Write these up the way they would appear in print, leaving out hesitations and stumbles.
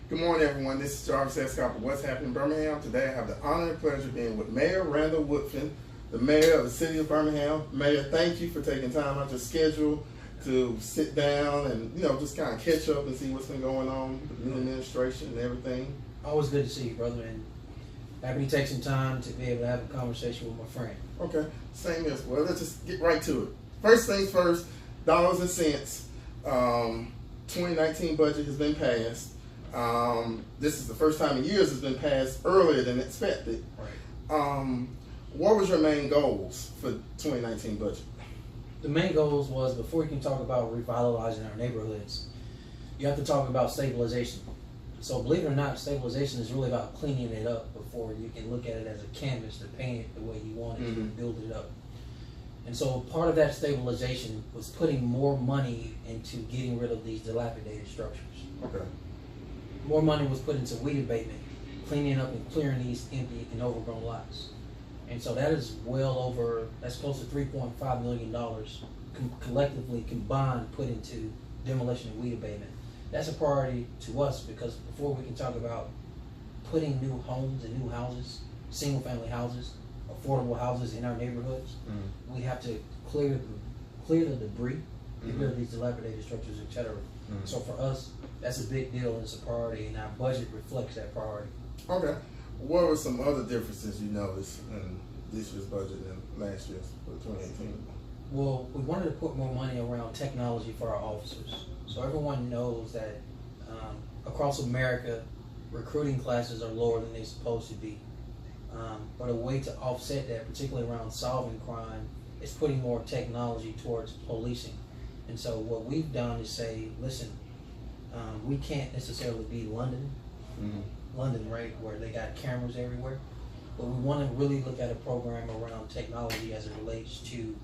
Good morning, everyone. This is Jarvis Escott with What's Happening in Birmingham. Today I have the honor and pleasure of being with Mayor Randall Woodfin, the mayor of the city of Birmingham. Mayor, thank you for taking time out your schedule to sit down and, just kind of catch up and see what's been going on with the new administration and everything. Always good to see you, brother, and happy to take some time to be able to have a conversation with my friend. Okay, same as well. Let's just get right to it. First things first, dollars and cents. 2019 budget has been passed. This is the first time in years it's been passed earlier than expected. Right. What was your main goals for 2019 budget? The main goals was, before you can talk about revitalizing our neighborhoods, you have to talk about stabilization. So believe it or not, stabilization is really about cleaning it up before you can look at it as a canvas to paint it the way you want it and build it up. And so part of that stabilization was putting more money into getting rid of these dilapidated structures. Okay. More money was put into weed abatement, cleaning up and clearing these empty and overgrown lots. And so that is that's close to $3.5 million collectively combined put into demolition and weed abatement. That's a priority to us because before we can talk about putting new homes and new houses, single family houses, affordable houses in our neighborhoods, we have to clear the debris, get rid of these dilapidated structures, etc. So for us, that's a big deal and it's a priority, and our budget reflects that priority. Okay. What were some other differences you noticed in this year's budget and last year's for 2018? Well, we wanted to put more money around technology for our officers. So everyone knows that across America, recruiting classes are lower than they're supposed to be. But a way to offset that, particularly around solving crime, is putting more technology towards policing. And so what we've done is say, listen, we can't necessarily be London, right, where they got cameras everywhere. But we want to really look at a program around technology as it relates to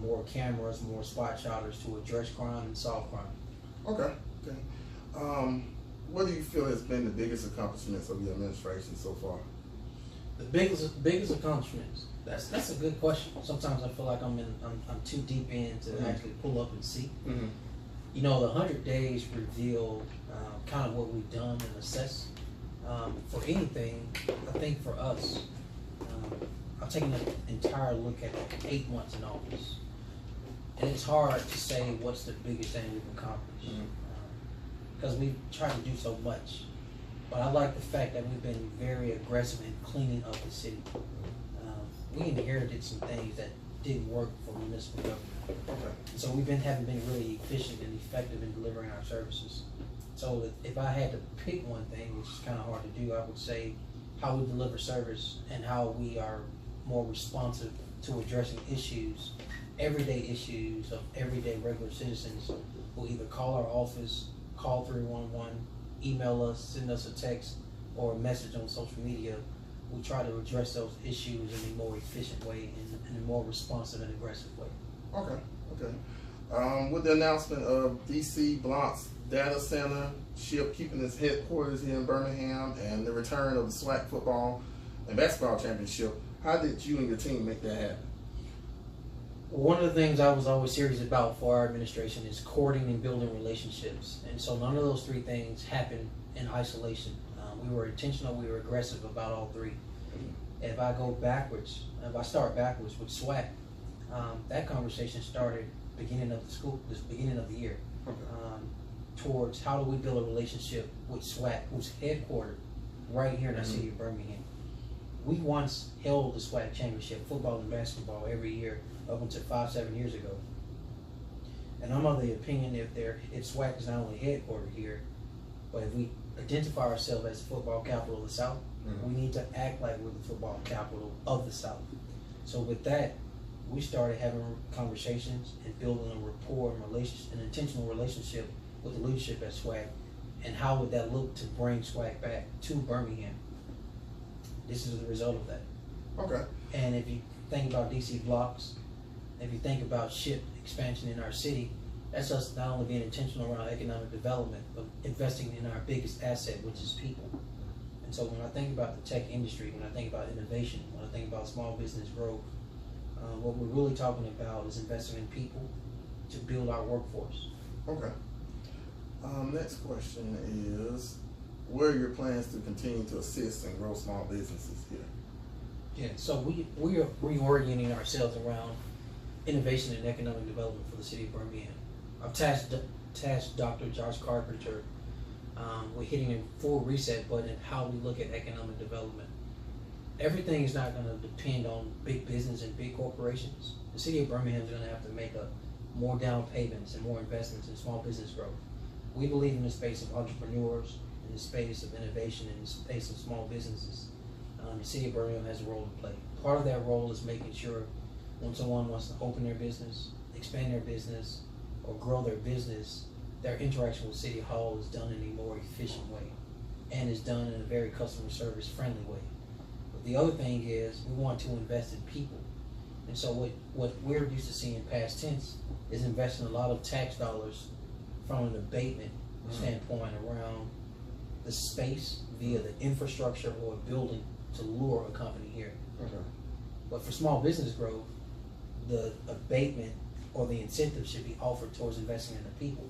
more cameras, more spot shotters to address crime and solve crime. Okay. What do you feel has been the biggest accomplishments of your administration so far? The biggest accomplishments. That's a good question. Sometimes I feel like I'm too deep in to actually pull up and see. The 100 days reveal kind of what we've done and assess. For anything, I think for us, I've taken an entire look at 8 months in office, and it's hard to say what's the biggest thing we've accomplished because we've tried to do so much. But I like the fact that we've been very aggressive in cleaning up the city. We inherited some things that didn't work for municipal government. So haven't been really efficient and effective in delivering our services. So if I had to pick one thing, which is kind of hard to do, I would say how we deliver service and how we are more responsive to addressing issues, everyday issues of everyday regular citizens who either call our office, call 311, email us, send us a text or a message on social media. We try to address those issues in a more efficient way and in a more responsive and aggressive way. Okay. With the announcement of DC Blanc's data center ship keeping its headquarters here in Birmingham and the return of the SWAC football and basketball championship, how did you and your team make that happen? One of the things I was always serious about for our administration is courting and building relationships. And so none of those three things happened in isolation. We were intentional, we were aggressive about all three. If I start backwards with SWAC, that conversation started beginning of the year. Towards how do we build a relationship with SWAC, who's headquartered right here in the city of Birmingham. We once held the SWAC championship, football and basketball, every year up until 5-7 years ago. And I'm of the opinion if SWAC is not only headquartered here, but if we identify ourselves as the football capital of the South, we need to act like we're the football capital of the South. So with that, we started having conversations and building a rapport and an intentional relationship with the leadership at SWAC, and how would that look to bring SWAC back to Birmingham. This is the result of that. Okay. And if you think about DC blocks, if you think about ship expansion in our city, that's us not only being intentional around economic development, but investing in our biggest asset, which is people. And so when I think about the tech industry, when I think about innovation, when I think about small business growth, what we're really talking about is investing in people to build our workforce. Okay. Next question is, what are your plans to continue to assist and grow small businesses here? Yeah, so we are reorienting ourselves around innovation and economic development for the city of Birmingham. I've tasked Dr. Josh Carpenter with hitting a full reset button how we look at economic development. Everything is not going to depend on big business and big corporations. The city of Birmingham is going to have to make more down payments and more investments in small business growth. We believe in the space of entrepreneurs, in the space of innovation, in the space of small businesses. The city of Birmingham has a role to play. Part of that role is making sure when someone wants to open their business, expand their business, or grow their business, their interaction with City Hall is done in a more efficient way and is done in a very customer service friendly way. But the other thing is we want to invest in people. And so what we're used to seeing in past tense is investing a lot of tax dollars from an abatement standpoint around the space via the infrastructure or a building to lure a company here. Okay. But for small business growth, the abatement or the incentive should be offered towards investing in the people.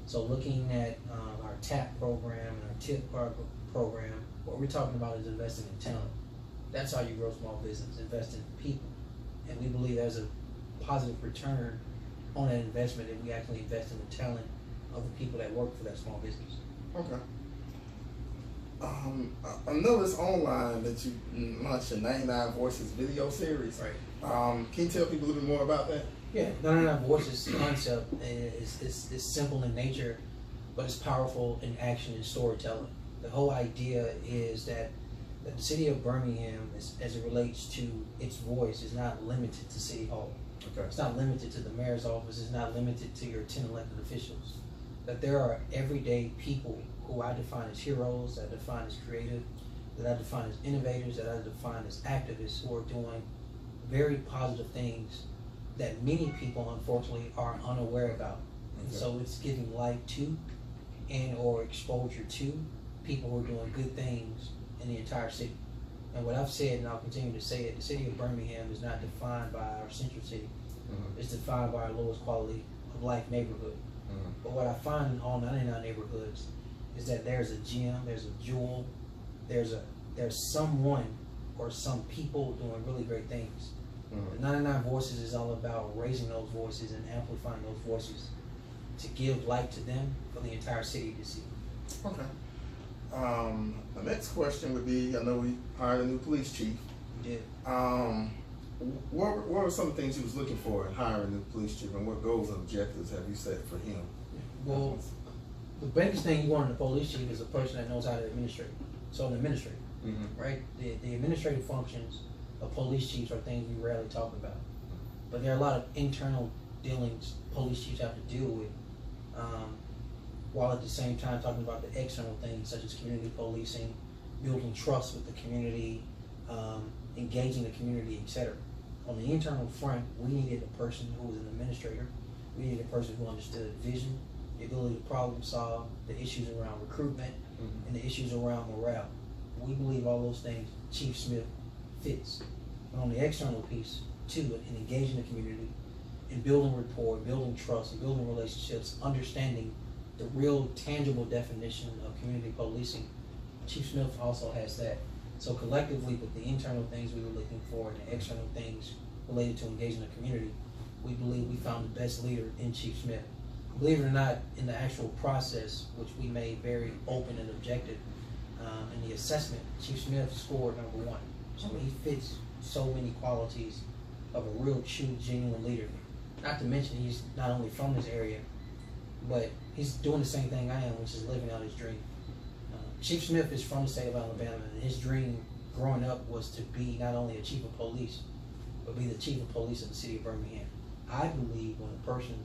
So looking at our TAP program and our TIP program, what we're talking about is investing in talent. That's how you grow small business, invest in people. And we believe there's a positive return on that investment if we actually invest in the talent of the people that work for that small business. Okay. I noticed online that you launched a 99 Voices video series. Right. Can you tell people a little bit more about that? Yeah, 99 Voices concept is simple in nature, but it's powerful in action and storytelling. The whole idea is that the city of Birmingham, as it relates to its voice, is not limited to City Hall. Okay. It's not limited to the mayor's office. It's not limited to your 10 elected officials. That there are everyday people who I define as heroes, that I define as creative, that I define as innovators, that I define as activists who are doing very positive things that many people unfortunately are unaware about. And Okay. so it's giving light to and or exposure to people who are doing good things in the entire city. And what I've said, and I'll continue to say it, the city of Birmingham is not defined by our central city. It's defined by our lowest quality of life neighborhood. But what I find in all 99 neighborhoods is that there's a gem, there's a jewel, there's someone or some people doing really great things. The 99 Voices is all about raising those voices and amplifying those voices to give light to them for the entire city to see. Okay. The next question would be, I know we hired a new police chief. We did. What were some of the things you was looking for in hiring a new police chief, and what goals and objectives have you set for him? Well, the biggest thing you want in a police chief is a person that knows how to administrate. So an administrator, right? The administrative functions of police chiefs are things we rarely talk about. But there are a lot of internal dealings police chiefs have to deal with, while at the same time talking about the external things such as community policing, building trust with the community, engaging the community, etc. On the internal front, we needed a person who was an administrator. We needed a person who understood vision, the ability to problem solve, the issues around recruitment, and the issues around morale. We believe all those things Chief Smith fits. But on the external piece, too, in engaging the community, in building rapport, building trust, and building relationships, understanding the real tangible definition of community policing, Chief Smith also has that. So collectively, with the internal things we were looking for and the external things related to engaging the community, we believe we found the best leader in Chief Smith. Believe it or not, in the actual process, which we made very open and objective, in the assessment, Chief Smith scored #1. So he fits so many qualities of a real, true, genuine leader. Not to mention, he's not only from this area, but he's doing the same thing I am, which is living out his dream. Chief Smith is from the state of Alabama, and his dream growing up was to be not only a chief of police, but be the chief of police of the city of Birmingham. I believe when a person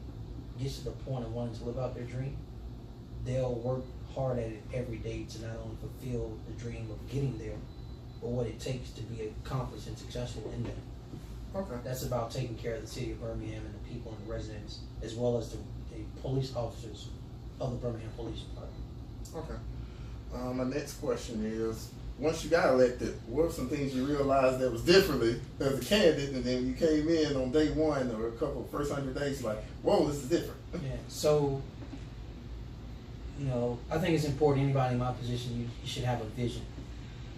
gets to the point of wanting to live out their dream, they'll work hard at it every day to not only fulfill the dream of getting there, but what it takes to be accomplished and successful in that. Okay. That's about taking care of the city of Birmingham and the people and the residents, as well as the police officers of the Birmingham Police Department. Okay. My next question is, once you got elected, what were some things you realized that was differently as a candidate, and then you came in on day one or a couple of first 100 days, like, whoa, this is different? Yeah, so you know, I think it's important. Anybody in my position, you should have a vision.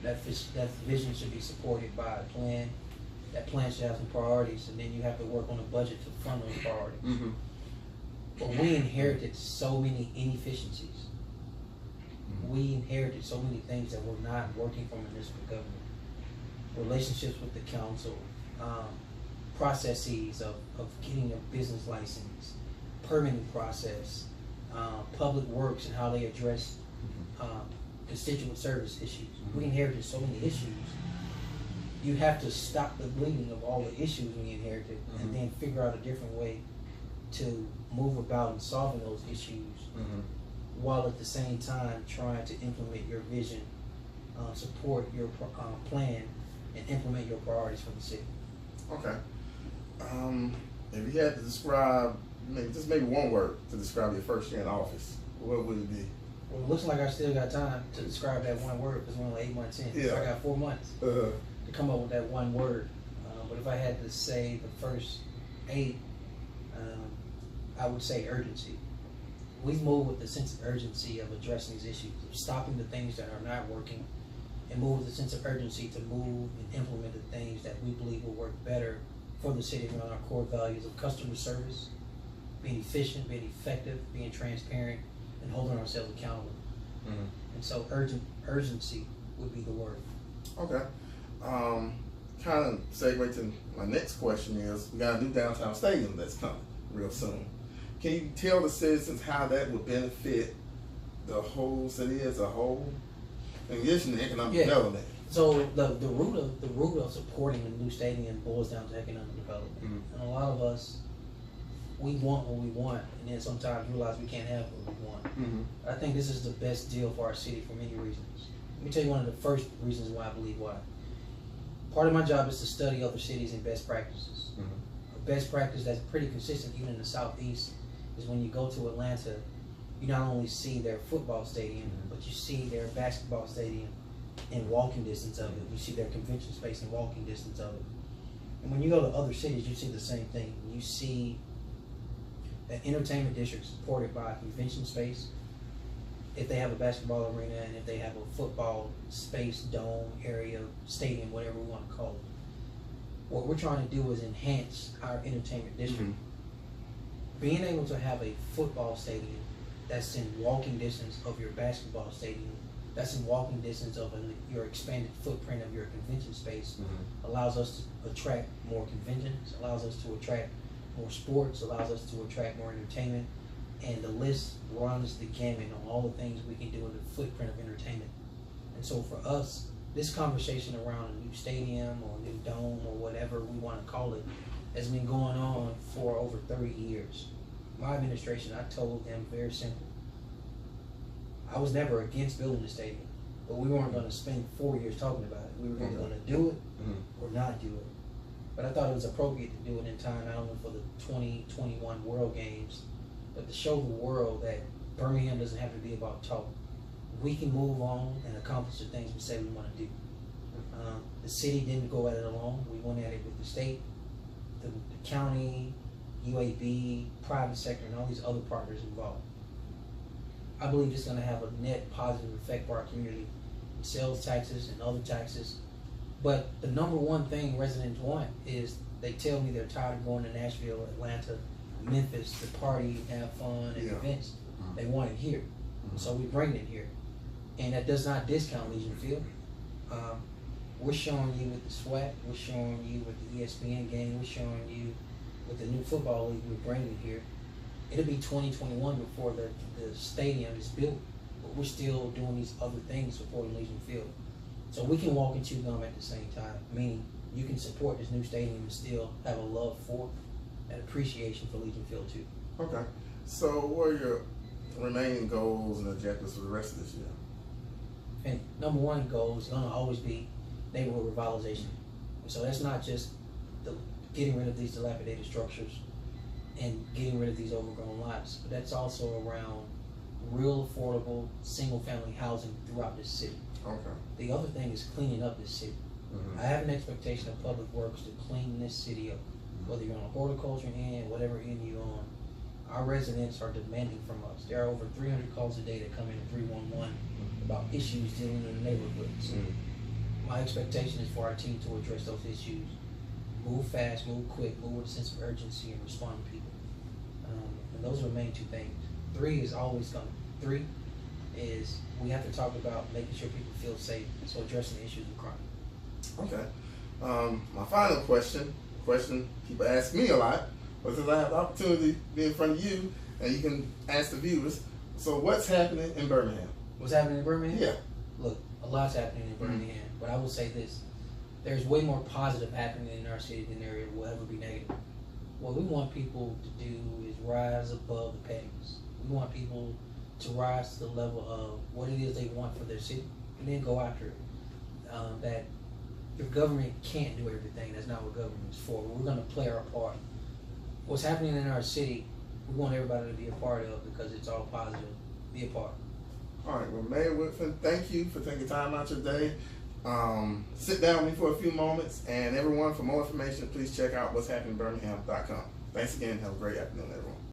That vision should be supported by a plan. That plan should have some priorities, and then you have to work on a budget to fund those priorities. Mm-hmm. But we inherited so many inefficiencies. We inherited so many things that were not working for municipal government. Relationships with the council, processes of getting a business license, permitting process, public works and how they address constituent service issues. We inherited so many issues. You have to stop the bleeding of all the issues we inherited and then figure out a different way to move about in solving those issues while at the same time trying to implement your vision, support your plan, and implement your priorities for the city. Okay. If you had to describe, maybe one word to describe your first year in office, what would it be? Well, it looks like I still got time to describe that one word because we're only 8 months in. Yeah. So I got 4 months to come up with that one word. But if I had to say the first 8, I would say urgency. We've moved with the sense of urgency of addressing these issues, of stopping the things that are not working, and move with a sense of urgency to move and implement the things that we believe will work better for the city around our core values of customer service, being efficient, being effective, being transparent, and holding ourselves accountable. And so urgency would be the word. Okay. Kind of segue to my next question is, we got a new downtown stadium that's coming real soon. Can you tell the citizens how that would benefit the whole city as a whole, in addition to economic development? So the root of supporting the new stadium boils down to economic development. And a lot of us, we want what we want, and then sometimes realize we can't have what we want. I think this is the best deal for our city for many reasons. Let me tell you one of the first reasons why I believe why. Part of my job is to study other cities and best practices. A best practice that's pretty consistent even in the Southeast is when you go to Atlanta, you not only see their football stadium, but you see their basketball stadium in walking distance of it. You see their convention space in walking distance of it. And when you go to other cities, you see the same thing. You see an entertainment district supported by a convention space, if they have a basketball arena, and if they have a football space, dome, area, stadium, whatever we want to call it. What we're trying to do is enhance our entertainment district. Being able to have a football stadium that's in walking distance of your basketball stadium, that's in walking distance of your expanded footprint of your convention space, allows us to attract more conventions, allows us to attract more sports, allows us to attract more entertainment, and the list runs the gamut on all the things we can do in the footprint of entertainment. And so for us, this conversation around a new stadium or a new dome or whatever we want to call it has been going on for over 30 years. My administration, I told them very simple. I was never against building the stadium, but we weren't going to spend 4 years talking about it. We were either going to do it or not do it. But I thought it was appropriate to do it in time, not only for the 2021 World Games, but to show the world that Birmingham doesn't have to be about talk. We can move on and accomplish the things we say we want to do. The city didn't go at it alone. We went at it with the state, the county, UAB, private sector, and all these other partners involved. I believe it's going to have a net positive effect for our community, sales taxes and other taxes. But the number one thing residents want is, they tell me they're tired of going to Nashville, Atlanta, Memphis to party, have fun, and events. They want it here. So we bring it here. And that does not discount Legion Field. We're showing you with the SWAT, we're showing you with the ESPN game, we're showing you with the new football league we're bringing here. It'll be 2021 before the stadium is built, but we're still doing these other things supporting Legion Field. So we can walk and chew gum at the same time, meaning you can support this new stadium and still have a love for and appreciation for Legion Field too. Okay. So what are your remaining goals and objectives for the rest of this year? And number one goal is going to always be neighborhood revitalization. And so that's not just getting rid of these dilapidated structures and getting rid of these overgrown lots, but that's also around real affordable single-family housing throughout this city. Okay. The other thing is cleaning up this city. I have an expectation of public works to clean this city up, whether you're on a horticulture end, whatever end you're our residents are demanding from us. There are over 300 calls a day that come in at 311 about issues dealing in the neighborhoods. My expectation is for our team to address those issues. Move fast, move quick, move with a sense of urgency, and respond to people. And those are the main two things. 3 is always coming. 3 is we have to talk about making sure people feel safe, so addressing the issues of crime. Okay. My final question people ask me a lot, but since I have the opportunity to be in front of you, and you can ask the viewers, so what's happening in Birmingham? What's happening in Birmingham? Yeah. Look, a lot's happening in Birmingham, but I will say this. There's way more positive happening in our city than there will ever be negative. What we want people to do is rise above the pettiness. We want people to rise to the level of what it is they want for their city, and then go after it. That your government can't do everything. That's not what government is for. We're going to play our part. What's happening in our city, we want everybody to be a part of because it's all positive. Be a part. All right, well, Mayor Woodfin, thank you for taking time out your day. Sit down with me for a few moments, and everyone, for more information, please check out what's happening in Birmingham.com. Thanks again. Have a great afternoon, everyone.